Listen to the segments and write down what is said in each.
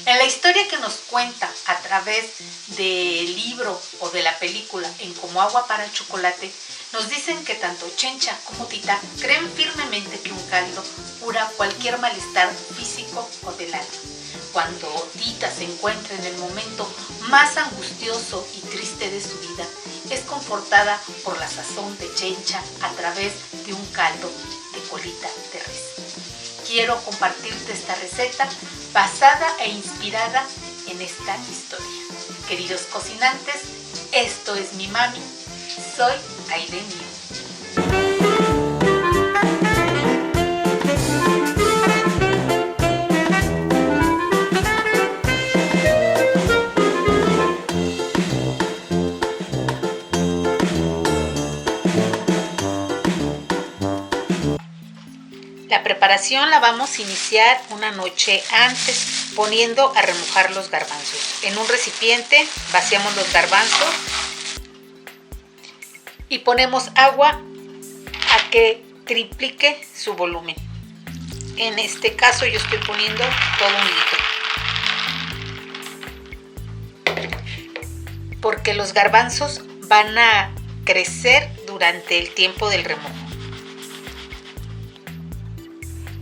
En la historia que nos cuenta a través del libro o de la película En Como Agua para Chocolate, nos dicen que tanto Chencha como Tita creen firmemente que un caldo cura cualquier malestar físico o del alma. Cuando Tita se encuentra en el momento más angustioso y triste de su vida, es confortada por la sazón de Chencha a través de un caldo de colita de res. Quiero compartirte esta receta basada e inspirada en esta historia. Queridos cocinantes, esto es mi mami. Soy Aide Mío. La preparación la vamos a iniciar una noche antes poniendo a remojar los garbanzos. En un recipiente vaciamos los garbanzos y ponemos agua a que triplique su volumen. En este caso yo estoy poniendo todo un litro, porque los garbanzos van a crecer durante el tiempo del remojo.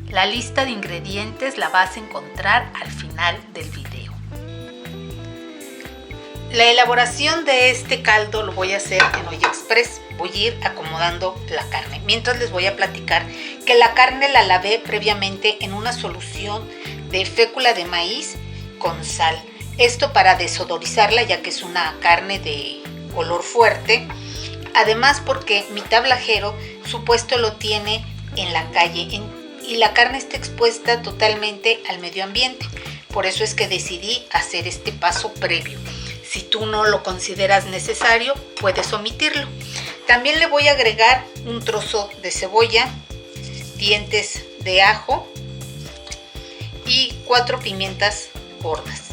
La lista de ingredientes la vas a encontrar al final del video. La elaboración de este caldo lo voy a hacer en olla express. Voy a ir acomodando la carne. Mientras les voy a platicar que la carne la lavé previamente en una solución de fécula de maíz con sal. Esto para desodorizarla, ya que es una carne de olor fuerte. Además porque mi tablajero su puesto lo tiene en la calle y la carne está expuesta totalmente al medio ambiente. Por eso es que decidí hacer este paso previo. Si tú no lo consideras necesario, puedes omitirlo. También le voy a agregar un trozo de cebolla, dientes de ajo y 4 pimientas gordas.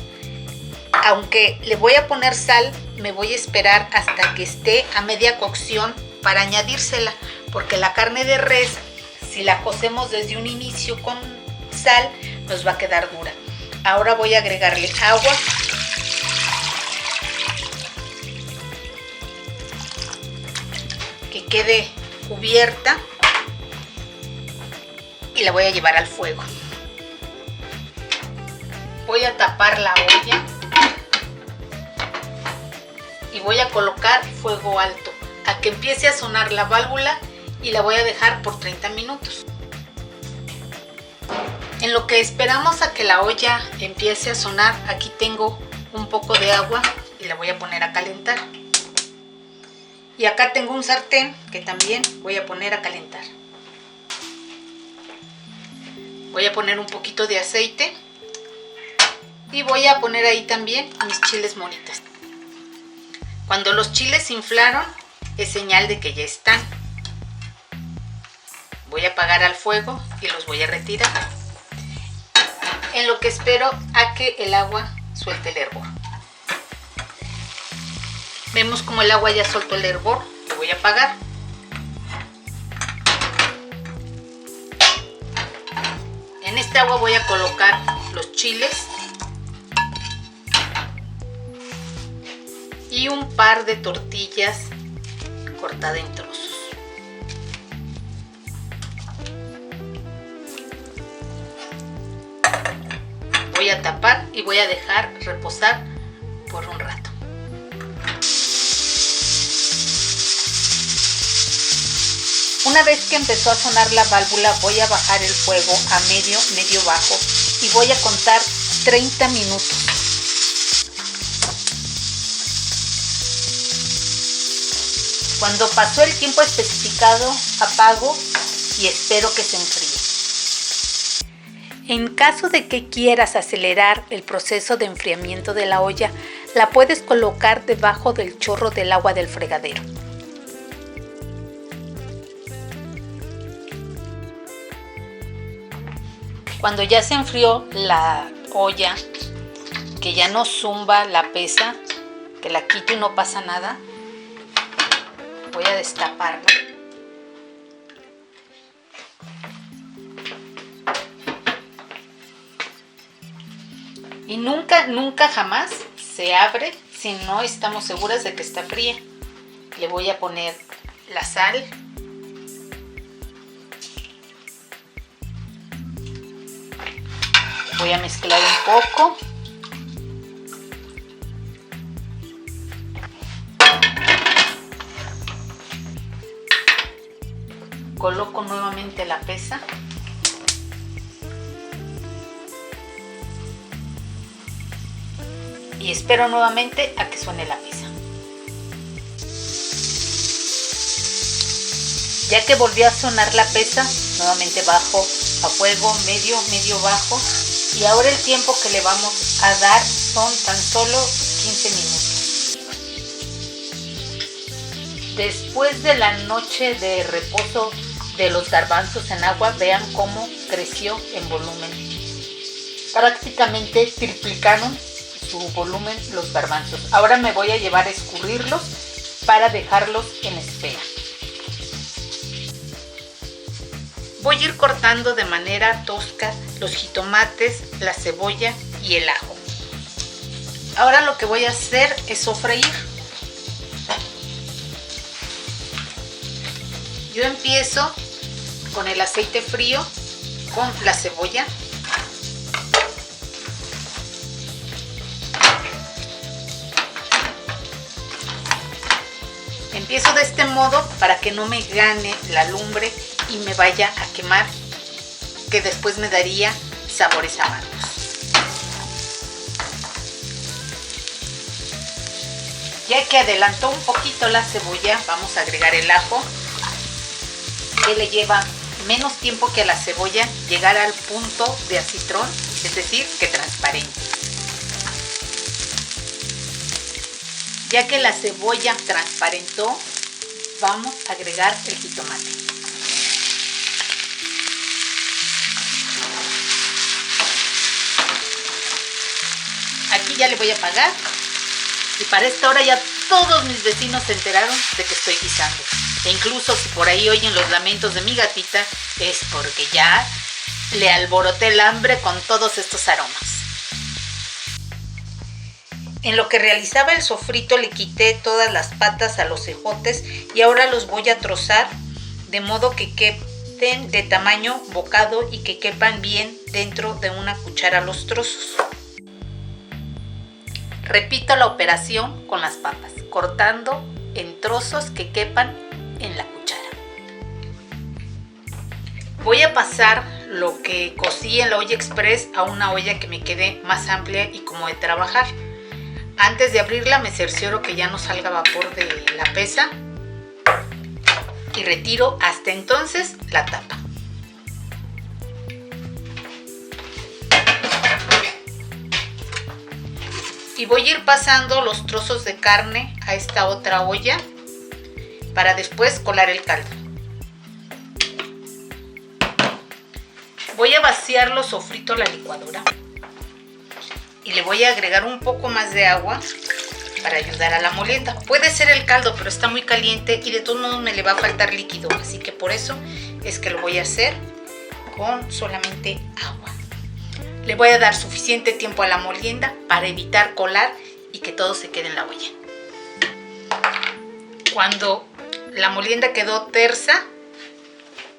Aunque le voy a poner sal, me voy a esperar hasta que esté a media cocción para añadírsela, porque la carne de res, si la cocemos desde un inicio con sal, nos va a quedar dura. Ahora voy a agregarle agua. Que quede cubierta. Y la voy a llevar al fuego. Voy a tapar la olla. Y voy a colocar fuego alto a que empiece a sonar la válvula. Y la voy a dejar por 30 minutos. En lo que esperamos a que la olla empiece a sonar, aquí tengo un poco de agua y la voy a poner a calentar. Y acá tengo un sartén que también voy a poner a calentar. Voy a poner un poquito de aceite y voy a poner ahí también mis chiles molitas. Cuando los chiles se inflaron, es señal de que ya están. Voy a apagar al fuego y los voy a retirar. En lo que espero a que el agua suelte el hervor. Vemos como el agua ya soltó el hervor. Lo voy a apagar. En este agua voy a colocar los chiles y un par de tortillas cortadas en trozos. Voy a tapar y voy a dejar reposar por un rato. Una vez que empezó a sonar la válvula, voy a bajar el fuego a medio bajo y voy a contar 30 minutos. Cuando pasó el tiempo especificado, apago y espero que se enfríe. En caso de que quieras acelerar el proceso de enfriamiento de la olla, la puedes colocar debajo del chorro del agua del fregadero. Cuando ya se enfrió la olla, que ya no zumba la pesa, que la quito y no pasa nada, voy a destaparla. Y nunca jamás se abre si no estamos seguras de que está fría. Le voy a poner la sal. Voy a mezclar un poco. Coloco nuevamente la pesa. Y espero nuevamente a que suene la pesa. Ya que volvió a sonar la pesa, nuevamente bajo a fuego medio bajo. Y ahora el tiempo que le vamos a dar son tan solo 15 minutos. Después de la noche de reposo de los garbanzos en agua, vean cómo creció en volumen. Prácticamente triplicaron su volumen los garbanzos. Ahora me voy a llevar a escurrirlos para dejarlos en espera. Voy a ir cortando de manera tosca los jitomates, la cebolla y el ajo. Ahora lo que voy a hacer es sofreír. Yo empiezo con el aceite frío, con la cebolla. Empiezo de este modo para que no me gane la lumbre y me vaya a quemar, que después me daría sabores amargos. Ya que adelantó un poquito la cebolla, vamos a agregar el ajo, que le lleva menos tiempo que a la cebolla llegar al punto de acitrón, es decir, que transparente. Ya que la cebolla transparentó, vamos a agregar el jitomate. Aquí ya le voy a apagar. Y para esta hora ya todos mis vecinos se enteraron de que estoy guisando. E incluso si por ahí oyen los lamentos de mi gatita, es porque ya le alboroté el hambre con todos estos aromas. En lo que realizaba el sofrito le quité todas las patas a los ejotes y ahora los voy a trozar de modo que queden de tamaño bocado y que quepan bien dentro de una cuchara los trozos. Repito la operación con las papas, cortando en trozos que quepan en la cuchara. Voy a pasar lo que cocí en la olla express a una olla que me quede más amplia y como de trabajar. Antes de abrirla me cercioro que ya no salga vapor de la pesa y retiro hasta entonces la tapa. Y voy a ir pasando los trozos de carne a esta otra olla para después colar el caldo. Voy a vaciar los sofritos a la licuadora y le voy a agregar un poco más de agua para ayudar a la molienda. Puede ser el caldo, pero está muy caliente y de todos modos me le va a faltar líquido, así que por eso es que lo voy a hacer con solamente agua. Le voy a dar suficiente tiempo a la molienda para evitar colar y que todo se quede en la olla. Cuando la molienda quedó tersa,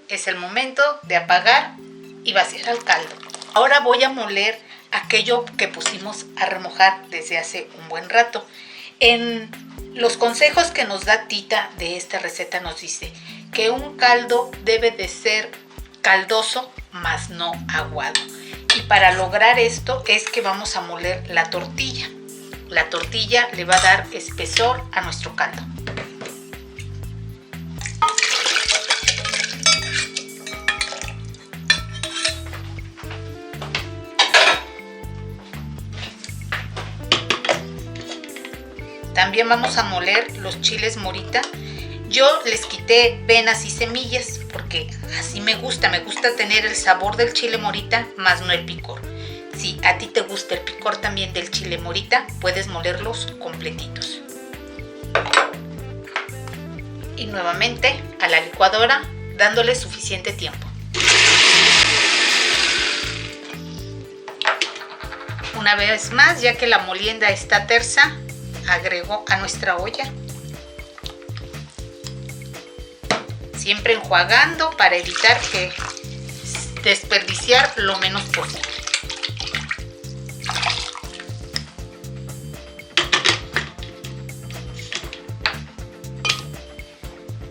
es el momento de apagar y vaciar el caldo. Ahora voy a moler aquello que pusimos a remojar desde hace un buen rato. En los consejos que nos da Tita de esta receta nos dice que un caldo debe de ser caldoso, mas no aguado. Y para lograr esto es que vamos a moler la tortilla. La tortilla le va a dar espesor a nuestro caldo. También vamos a moler los chiles morita. Yo les quité venas y semillas porque así me gusta tener el sabor del chile morita, más no el picor. Si a ti te gusta el picor también del chile morita, puedes molerlos completitos. Y nuevamente a la licuadora, dándole suficiente tiempo. Una vez más, ya que la molienda está tersa, agrego a nuestra olla. Siempre enjuagando para evitar que desperdiciar lo menos posible.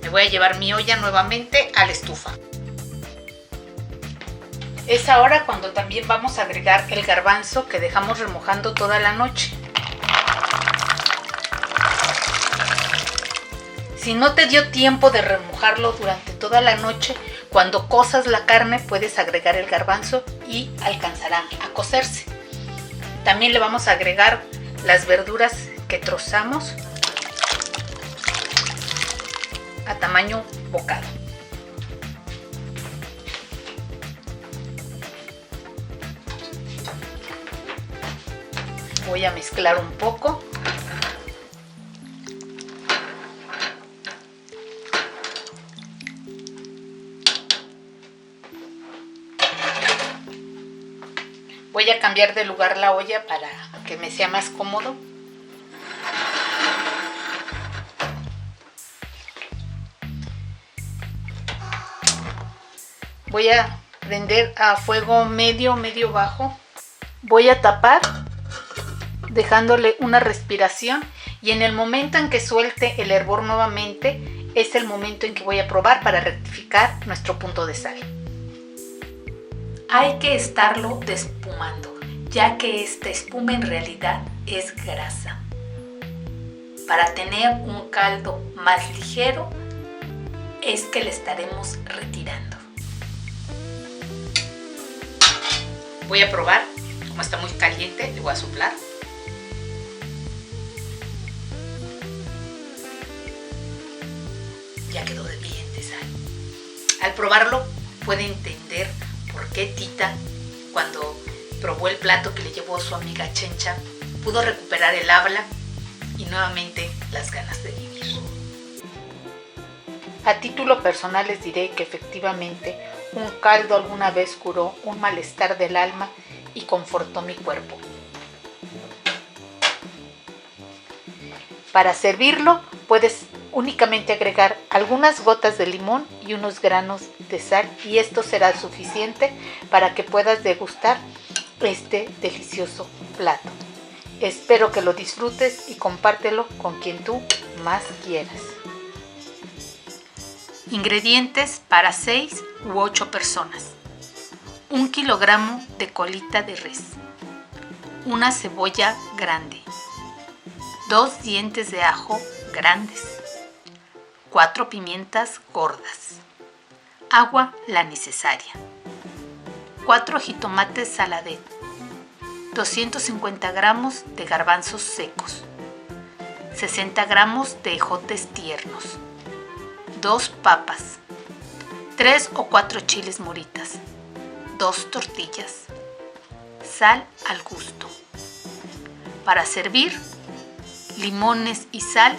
Me voy a llevar mi olla nuevamente a la estufa. Es ahora cuando también vamos a agregar el garbanzo que dejamos remojando toda la noche. Si no te dio tiempo de remojarlo durante toda la noche, cuando cozas la carne puedes agregar el garbanzo y alcanzará a cocerse. También le vamos a agregar las verduras que trozamos a tamaño bocado. Voy a mezclar un poco. Voy a cambiar de lugar la olla para que me sea más cómodo. Voy a prender a fuego medio bajo. Voy a tapar dejándole una respiración y en el momento en que suelte el hervor nuevamente es el momento en que voy a probar para rectificar nuestro punto de sal. Hay que estarlo despumando, ya que esta espuma en realidad es grasa. Para tener un caldo más ligero es que le estaremos retirando. Voy a probar, como está muy caliente, le voy a soplar. Ya quedó de bien de sal. Al probarlo puede entender por qué Tita, cuando probó el plato que le llevó su amiga Chencha, pudo recuperar el habla y nuevamente las ganas de vivir. A título personal les diré que efectivamente un caldo alguna vez curó un malestar del alma y confortó mi cuerpo. Para servirlo puedes únicamente agregar algunas gotas de limón y unos granos de sal y esto será suficiente para que puedas degustar este delicioso plato. Espero que lo disfrutes y compártelo con quien tú más quieras. Ingredientes para 6 u 8 personas. 1 kilogramo de colita de res. Una cebolla grande. 2 dientes de ajo grandes. 4 pimientas gordas. Agua la necesaria. 4 jitomates saladet. 250 gramos de garbanzos secos. 60 gramos de ejotes tiernos. 2 papas. 3 o 4 chiles moritas. 2 tortillas. Sal al gusto. Para servir, limones y sal